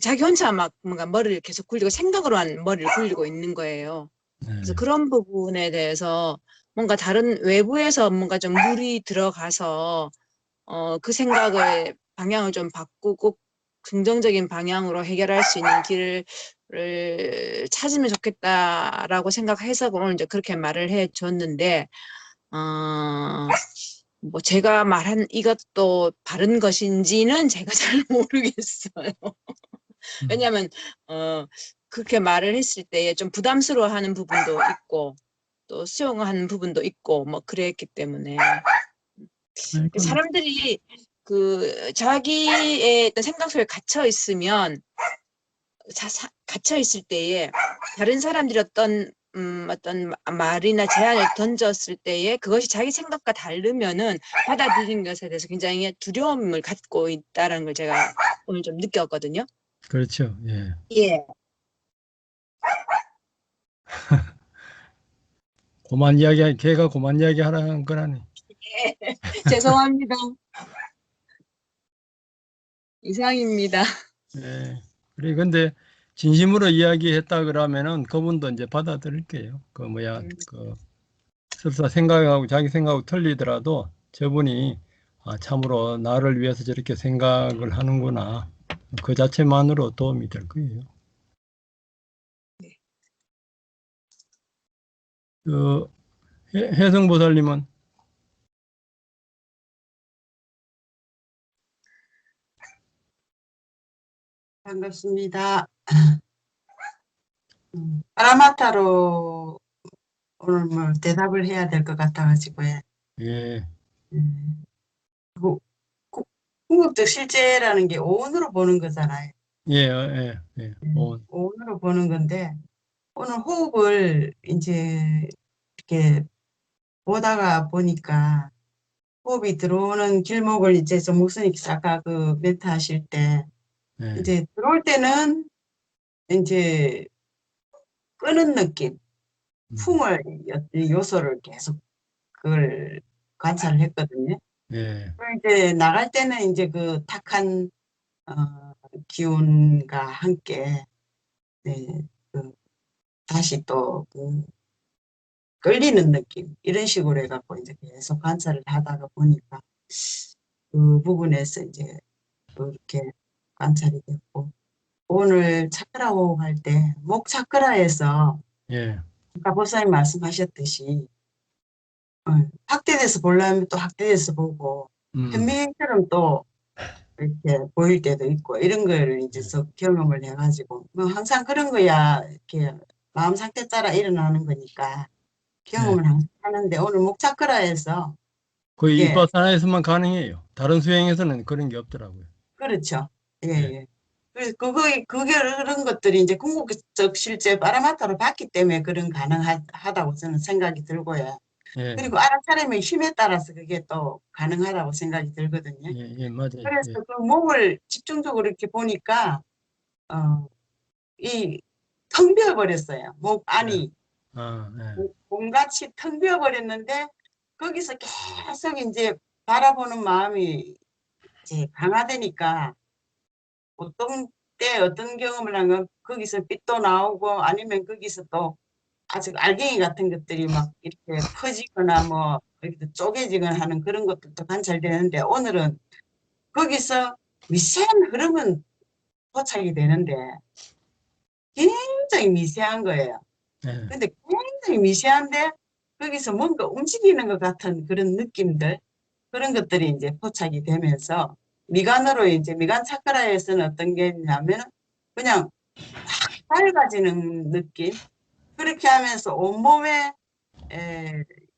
자기 혼자 막 뭔가 머리를 계속 굴리고 생각으로만 머리를 굴리고 있는 거예요. 그래서 예. 그런 부분에 대해서 뭔가 다른 외부에서 뭔가 좀 물이 들어가서 그 생각을 방향을 좀 바꾸고 긍정적인 방향으로 해결할 수 있는 길을 찾으면 좋겠다라고 생각해서 오늘 이제 그렇게 말을 해 줬는데 뭐 제가 말한 이것도 바른 것인지는 제가 잘 모르겠어요. 왜냐하면 그렇게 말을 했을 때에 좀 부담스러워하는 부분도 있고 또 수용하는 부분도 있고 뭐 그랬기 때문에 그러니까 사람들이 그 자기의 어떤 생각 속에 갇혀 있으면 갇혀 있을 때에 다른 사람들이 어떤 말이나 제안을 던졌을 때에 그것이 자기 생각과 다르면은 받아들이는 것에 대해서 굉장히 두려움을 갖고 있다는 걸 제가 오늘 좀 느꼈거든요. 그렇죠. 예. 예. 걔가 고만 이야기 하라는 거라니. 죄송합니다. 이상입니다. 예. 그래, 근데 진심으로 이야기했다 그러면은 그분도 이제 받아들일게요. 그 뭐야, 그 설사 생각하고 자기 생각하고 틀리더라도 저분이 참으로 나를 위해서 저렇게 생각을 하는구나. 그 자체만으로 도움이 될 거예요. 그 혜성보살님은 반갑습니다. 파라마타로 오늘 뭐 대답을 해야 될 것 같아가지고요. 예, 그 궁극적 실제라는 게 오온으로 보는 거잖아요. 오온으로 보는 건데 오늘 호흡을 이제 이렇게 보다가 보니까 호흡이 들어오는 길목을 이제 좀 목사님께서 아까 그 멘트 하실 때 이제 들어올 때는 이제 끄는 느낌, 풍을 요소를 계속 그걸 관찰을 했거든요. 이제 나갈 때는 이제 그 탁한 기운과 함께 그 다시 또 그 끌리는 느낌 이런 식으로 해갖고 이제 계속 관찰을 하다가 보니까 그 부분에서 이제 이렇게 관찰이 됐고 오늘 차크라 호흡할 때 목 차크라에서 아까 보사님 말씀하셨듯이 확대돼서 보려면 또 확대돼서 보고 현미경처럼 또 이렇게 보일 때도 있고 이런 걸 이제 경험을 해가지고 뭐 항상 그런 거야 이렇게 마음 상태 따라 일어나는 거니까 경험을 항상 하는데 오늘 목차크라에서 거의 예, 이빠사나에서만 가능해요. 다른 수행에서는 그런 게 없더라고요. 그렇죠. 예. 그래서 그런 것들이 이제 궁극적 실제 파라마타로 봤기 때문에 그런 가능하다고 저는 생각이 들고요. 그리고 알아차림의 힘에 따라서 그게 또 가능하다고 생각이 들거든요. 맞아요. 그래서 그 몸을 집중적으로 이렇게 보니까 이 텅 비어버렸어요. 목 안이 몸같이 텅 비어버렸는데 거기서 계속 이제 바라보는 마음이 이제 강화되니까 어떤 때 어떤 경험을 하면 거기서 빛도 나오고 아니면 거기서 또 아주 알갱이 같은 것들이 막 이렇게 커지거나 뭐 이렇게 쪼개지거나 하는 그런 것들도 관찰되는데 오늘은 거기서 미세한 흐름은 포착이 되는데 굉장히 미세한 거예요. 근데 굉장히 미세한데 거기서 뭔가 움직이는 것 같은 그런 느낌들 그런 것들이 이제 포착이 되면서 미간으로 이제 미간 차크라에서는 어떤 게 있냐면 그냥 확 밝아지는 느낌. 그렇게 하면서 온몸에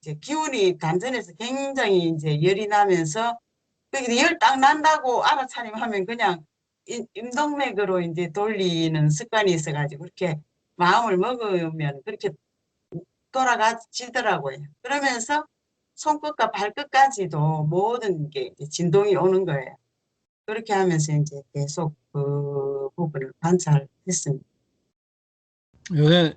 이제 기운이 단전에서 굉장히 이제 열이 나면서 열 딱 난다고 알아차림하면 그냥 임동맥으로 이제 돌리는 습관이 있어가지고 그렇게 마음을 먹으면 그렇게 돌아가지더라고요. 그러면서 손끝과 발끝까지도 모든 게 이제 진동이 오는 거예요. 그렇게 하면서 이제 계속 그 부분을 관찰했습니다. 요새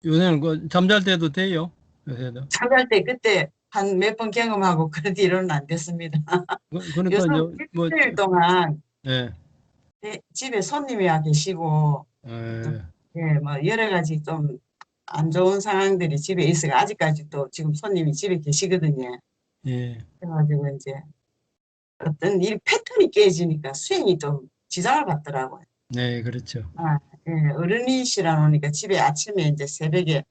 요새는 그 잠잘 때도 돼요. 요새도. 잠잘 때 그때 한 몇 번 경험하고 그 뒤로는 안 됐습니다. 그러니까 요즘 뭐 일주일 동안 예. 집에 손님이 와 계시고 좀, 예, 뭐 여러 가지 좀 안 좋은 상황들이 집에 있어요. 아직까지도 지금 손님이 집에 계시거든요. 예. 그래가지고 이제 어떤 일 패턴이 깨지니까 수행이 좀 지장을 받더라고요. 네, 그렇죠. 아, 예, 어른이시라 보니까 집에 아침에 이제 새벽에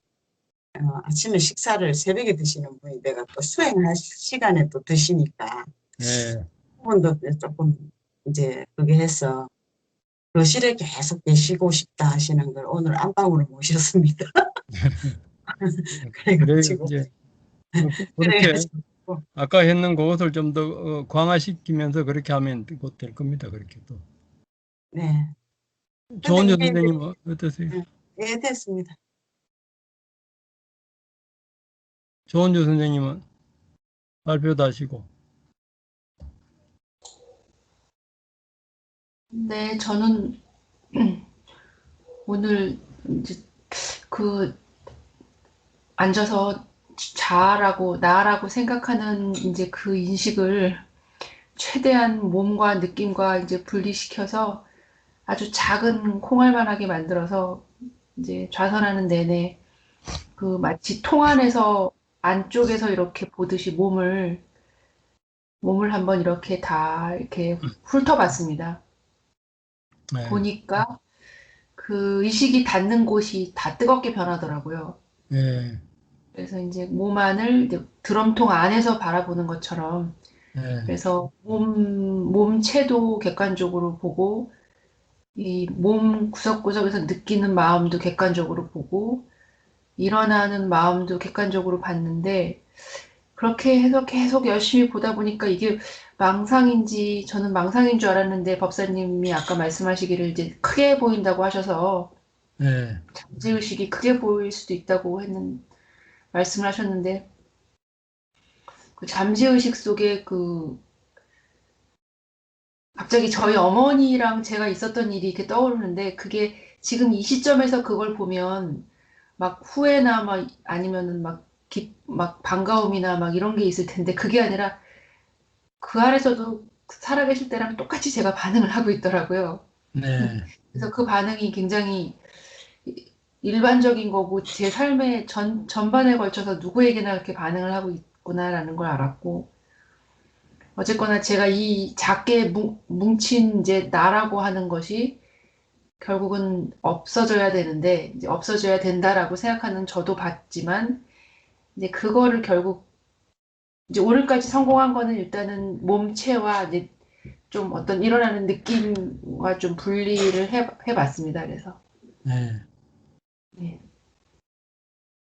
아침에 식사를 새벽에 드시는 분이 내가 또 수행할 시간에 또 드시니까 예. 그분도 조금 이제 그게 해서 교실에 계속 계시고 싶다 하시는 걸 오늘 안방으로 모셨습니다. 그래요. 그래가지고 이제 그렇게 그래가지고 아까 했는 그것을 좀 더 강화시키면서 그렇게 하면 곧 될 겁니다. 그렇게 또. 네. 근데 조은주 이게 이제 선생님 어떠세요? 예, 됐습니다. 조은주 선생님은 발표도 하시고. 네, 저는 오늘 이제 그 앉아서 자아라고 나라고 생각하는 이제 그 인식을 최대한 몸과 느낌과 이제 분리시켜서 아주 작은 콩알만하게 만들어서 이제 좌선하는 내내 그 마치 통 안에서 안쪽에서 이렇게 보듯이 몸을 한번 이렇게 다 이렇게 훑어봤습니다. 네. 보니까 그 의식이 닿는 곳이 다 뜨겁게 변하더라고요. 예. 그래서 이제 몸 안을 이제 드럼통 안에서 바라보는 것처럼 예. 그래서 몸체도 객관적으로 보고 이 몸 구석구석에서 느끼는 마음도 객관적으로 보고 일어나는 마음도 객관적으로 봤는데 그렇게 해서 계속 열심히 보다 보니까 이게 망상인지 저는 망상인 줄 알았는데 법사님이 아까 말씀하시기를 이제 크게 보인다고 하셔서 예. 잠재의식이 크게 보일 수도 있다고 말씀을 하셨는데 그 잠재의식 속에 그 갑자기 저희 어머니랑 제가 있었던 일이 이렇게 떠오르는데 그게 지금 이 시점에서 그걸 보면 막 후회나 막 아니면은 막 반가움이나 막 이런 게 있을 텐데 그게 아니라 그 안에서도 살아계실 때랑 똑같이 제가 반응을 하고 있더라고요. 네. 그래서 그 반응이 굉장히 일반적인 거고 제 삶의 전반에 걸쳐서 누구에게나 그렇게 반응을 하고 있구나라는 걸 알았고 어쨌거나 제가 이 작게 뭉친 이제 나라고 하는 것이 결국은 없어져야 되는데 이제 없어져야 된다라고 생각하는 저도 봤지만 이제 그거를 결국 이제 오늘까지 성공한 거는 일단은 몸체와 이제 좀 어떤 일어나는 느낌과 좀 분리를 해봤습니다. 그래서 네. 네,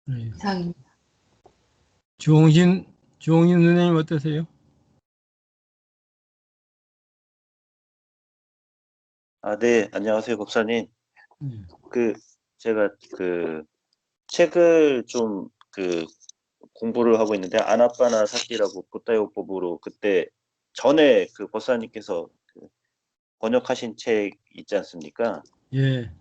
네. 이상입니다. 주홍신 선생님 어떠세요? 아, 네, 안녕하세요, 법사님. 네. 제가 책을 좀 공부를 하고 있는데, 아나빠나 사티라고 부타요법으로 그때 전에 법사님께서 번역하신 책 있지 않습니까? 예.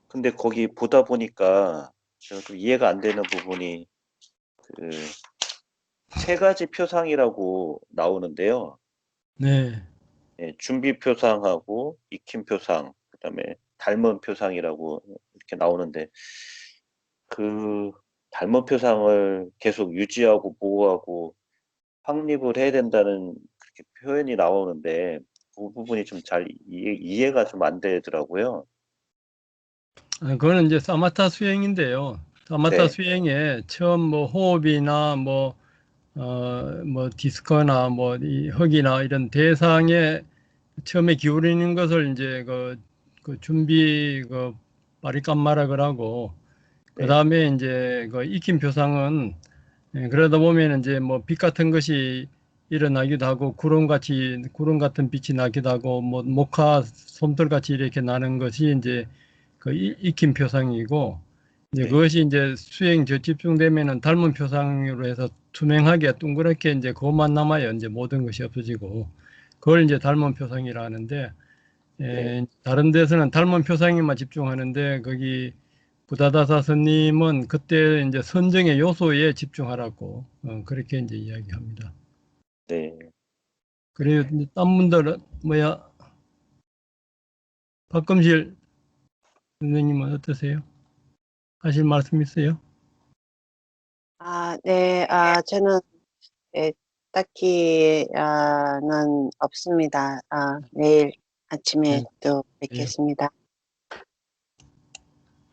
근데 거기 보다 보니까 제가 좀 이해가 안 되는 부분이 세 가지 표상이라고 나오는데요. 네. 예, 준비 표상하고 익힘 표상, 그다음에 닮은 표상이라고 이렇게 나오는데 닮은 표상을 계속 유지하고 보호하고 확립을 해야 된다는 그렇게 표현이 나오는데 그 부분이 좀 잘 이해가 좀 안 되더라고요. 그거는 이제 사마타 수행인데요. 사마타 네. 수행에 처음 뭐 호흡이나 뭐 뭐 디스크나 뭐 이 흙이나 이런 대상에 처음에 기울이는 것을 이제 그 준비 바리감마락을 하고 그 다음에 이제 그 익힌 표상은 그러다 보면 이제 뭐 빛 같은 것이 일어나기도 하고 구름 같은 빛이 나기도 하고 뭐 목화 솜털 같이 이렇게 나는 것이 이제 그 익힌 표상이고 이제 네. 그것이 이제 수행 집중되면은 닮은 표상으로 해서 투명하게 동그랗게 이제 그것만 남아요. 이제 모든 것이 없어지고 그걸 이제 닮은 표상이라 하는데 다른 데서는 닮은 표상에만 집중하는데 거기 부다다사 스님은 그때 이제 선정의 요소에 집중하라고 그렇게 이제 이야기합니다. 네. 그래요. 이제 딴 분들은 뭐야? 박금실 선생님은 어떠세요? 하실 말씀 있어요? 네, 저는 딱히 는 없습니다. 내일 아침에 네. 또 뵙겠습니다.